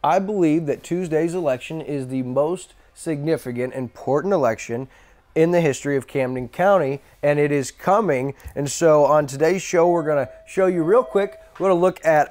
I believe that Tuesday's election is the most significant, important election in the history of Camden County, and it is coming. And so on today's show, we're going to show you real quick. We're going to look at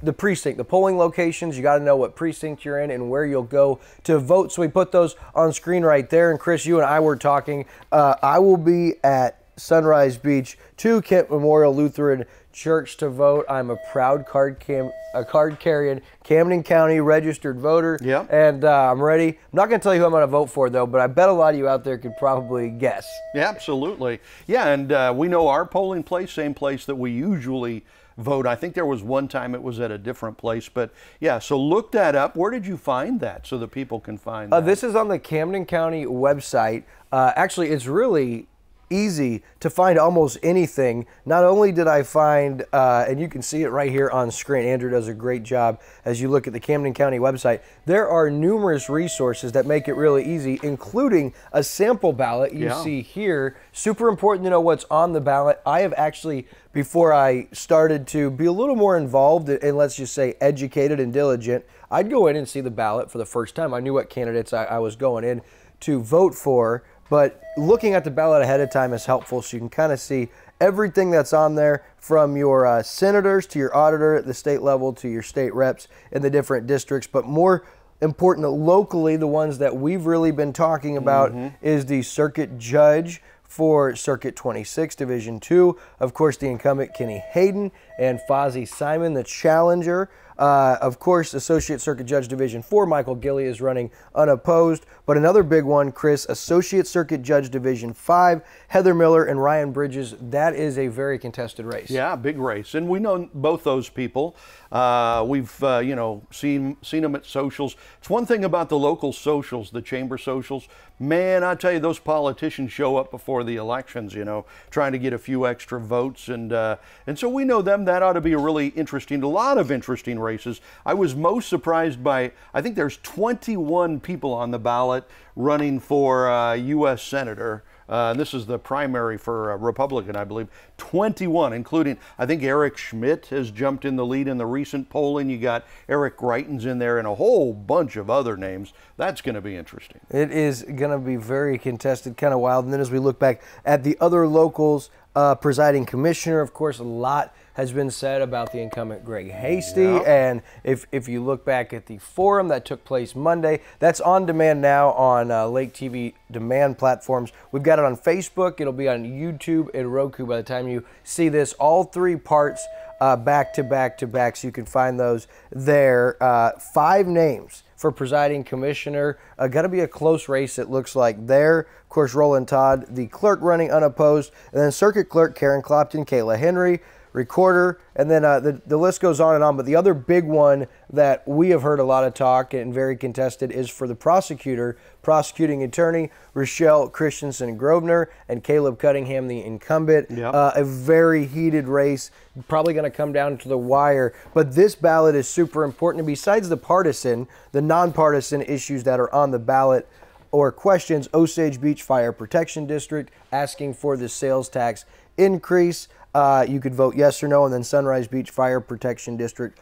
the precinct, the polling locations. You got to know what precinct you're in and where you'll go to vote. So we put those on screen right there. And Chris, you and I were talking. I will be at Sunrise Beach, 2 Kent Memorial Lutheran Church to vote. I'm a proud card-carrying Camden County registered voter. Yep. And I'm ready. I'm not going to tell you who I'm going to vote for, though, but I bet a lot of you out there could probably guess. Yeah, absolutely. Yeah, and we know our polling place, same place that we usually vote. I think there was one time it was at a different place, but yeah, so look that up. Where did you find that so that people can find that? This is on the Camden County website. Actually, it's really easy to find almost anything. Not only did I find, and you can see it right here on screen, Andrew does a great job as you look at the Camden County website. There are numerous resources that make it really easy, including a sample ballot you see here. Super important to know what's on the ballot. I have actually, before I started to be a little more involved and let's just say educated and diligent, I'd go in and see the ballot for the first time. I knew what candidates I was going in to vote for. But looking at the ballot ahead of time is helpful, so you can kind of see everything that's on there, from your senators to your auditor at the state level to your state reps in the different districts. But more important, locally, the ones that we've really been talking about is the circuit judge for Circuit 26, Division 2. Of course, the incumbent Kenny Hayden and Fozzie Simon, the challenger. Of course, Associate Circuit Judge Division 4, Michael Gilly is running unopposed. But another big one, Chris, Associate Circuit Judge Division 5, Heather Miller and Ryan Bridges. That is a very contested race. Yeah, big race. And we know both those people. We've, you know, seen them at socials. It's one thing about the local socials, the chamber socials. Man, I tell you, those politicians show up before the elections, you know, trying to get a few extra votes. And so we know them. That ought to be a really interesting, a lot of interesting races. I was most surprised by, I think there's 21 people on the ballot running for U.S. Senator. This is the primary for Republican, I believe. 21, including, I think Eric Schmidt has jumped in the lead in the recent polling. You got Eric Greitens in there and a whole bunch of other names. That's going to be interesting. It is going to be very contested, kind of wild. And then as we look back at the other locals, presiding commissioner, of course, a lot has been said about the incumbent Greg Hasty. And if you look back at the forum that took place Monday, that's on demand now on Lake TV demand platforms. We've got it on Facebook. It'll be on YouTube and Roku by the time you see this. All 3 parts back to back to back, so you can find those there. 5 names for presiding commissioner. Got to be a close race, it looks like there. Of course, Roland Todd, the clerk, running unopposed. And then circuit clerk Karen Clopton, Kayla Henry, recorder, and then the list goes on and on. But the other big one that we have heard a lot of talk and very contested is for the prosecuting attorney, Rochelle Christensen Grosvenor, and Caleb Cunningham, the incumbent. A very heated race, probably going to come down to the wire. But this ballot is super important. And besides the nonpartisan issues that are on the ballot or questions, Osage Beach Fire Protection District asking for the sales tax increase. You could vote yes or no, and then Sunrise Beach Fire Protection District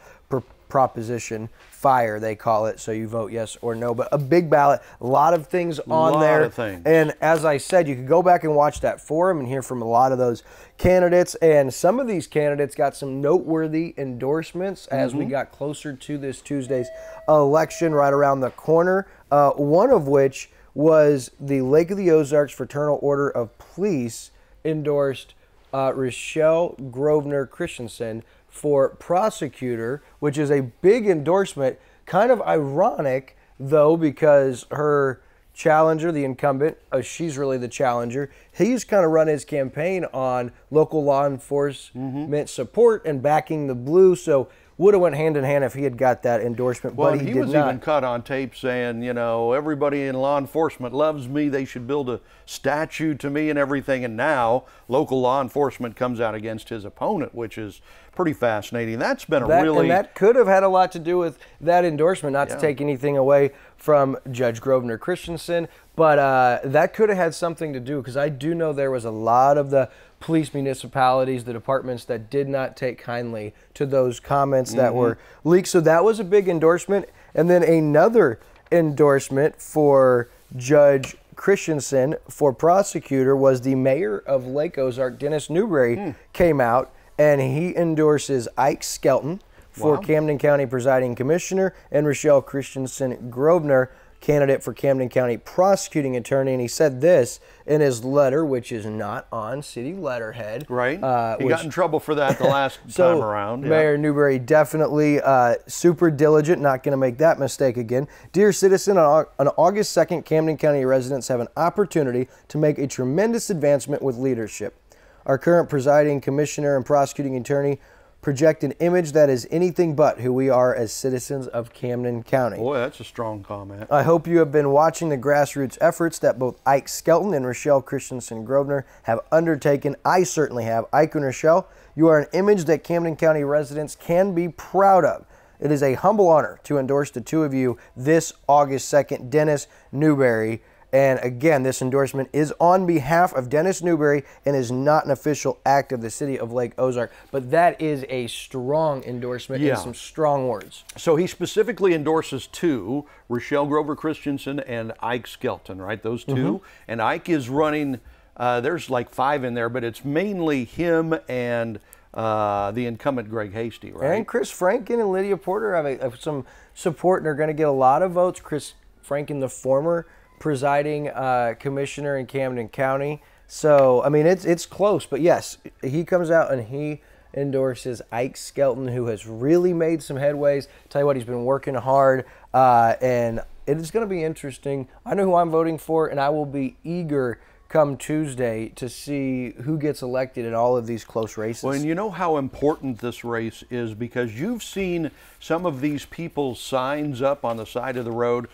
Proposition Fire, they call it, so you vote yes or no. But a big ballot, a lot of things on there. And as I said, you could go back and watch that forum and hear from a lot of those candidates. And some of these candidates got some noteworthy endorsements as we got closer to this Tuesday's election right around the corner. One of which was the Lake of the Ozarks Fraternal Order of Police endorsed Rochelle Grosvenor Christensen for prosecutor, which is a big endorsement. Kind of ironic, though, because her challenger, the incumbent, she's really the challenger. He's kind of run his campaign on local law enforcement support and backing the blue, so would have went hand in hand if he had got that endorsement, well, but he was even caught on tape saying, you know, everybody in law enforcement loves me. They should build a statue to me and everything. And now local law enforcement comes out against his opponent, which is pretty fascinating. That's been and that could have had a lot to do with that endorsement, not to take anything away from Judge Grosvenor Christensen, but that could have had something to do, because I do know there was a lot of the police municipalities, the departments that did not take kindly to those comments that were leaked. So that was a big endorsement. And then another endorsement for Judge Christensen for prosecutor was the mayor of Lake Ozark, Dennis Newberry, came out and he endorses Ike Skelton for Camden County presiding commissioner and Rochelle Christensen Grosvenor, candidate for Camden County prosecuting attorney. And he said this in his letter, which is not on city letterhead. Right. He got in trouble for that the last time around. Mayor Newberry definitely super diligent, not going to make that mistake again. Dear citizen, on August 2nd, Camden County residents have an opportunity to make a tremendous advancement with leadership. Our current presiding commissioner and prosecuting attorney project an image that is anything but who we are as citizens of Camden County. Boy, that's a strong comment. I hope you have been watching the grassroots efforts that both Ike Skelton and Rochelle Christensen Grosvenor have undertaken. I certainly have. Ike and Rochelle, you are an image that Camden County residents can be proud of. It is a humble honor to endorse the two of you this August 2nd, Dennis Newberry. And again, this endorsement is on behalf of Dennis Newberry and is not an official act of the city of Lake Ozark. But that is a strong endorsement and some strong words. So he specifically endorses two, Rochelle Grover Christensen and Ike Skelton, right? Those two. And Ike is running, there's like 5 in there, but it's mainly him and the incumbent Greg Hasty, right? And Chris Franken and Lydia Porter have some support and are going to get a lot of votes. Chris Franken, the former presiding commissioner in Camden County. So, I mean, it's close. But yes, he comes out and he endorses Ike Skelton, who has really made some headways. Tell you what, he's been working hard. And it is going to be interesting. I know who I'm voting for, and I will be eager come Tuesday to see who gets elected in all of these close races. Well, and you know how important this race is because you've seen some of these people's signs up on the side of the road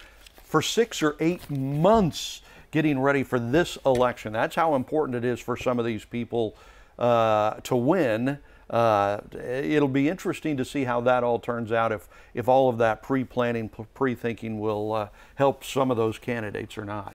for 6 or 8 months getting ready for this election. That's how important it is for some of these people to win. It'll be interesting to see how that all turns out, if all of that pre-planning, pre-thinking will help some of those candidates or not.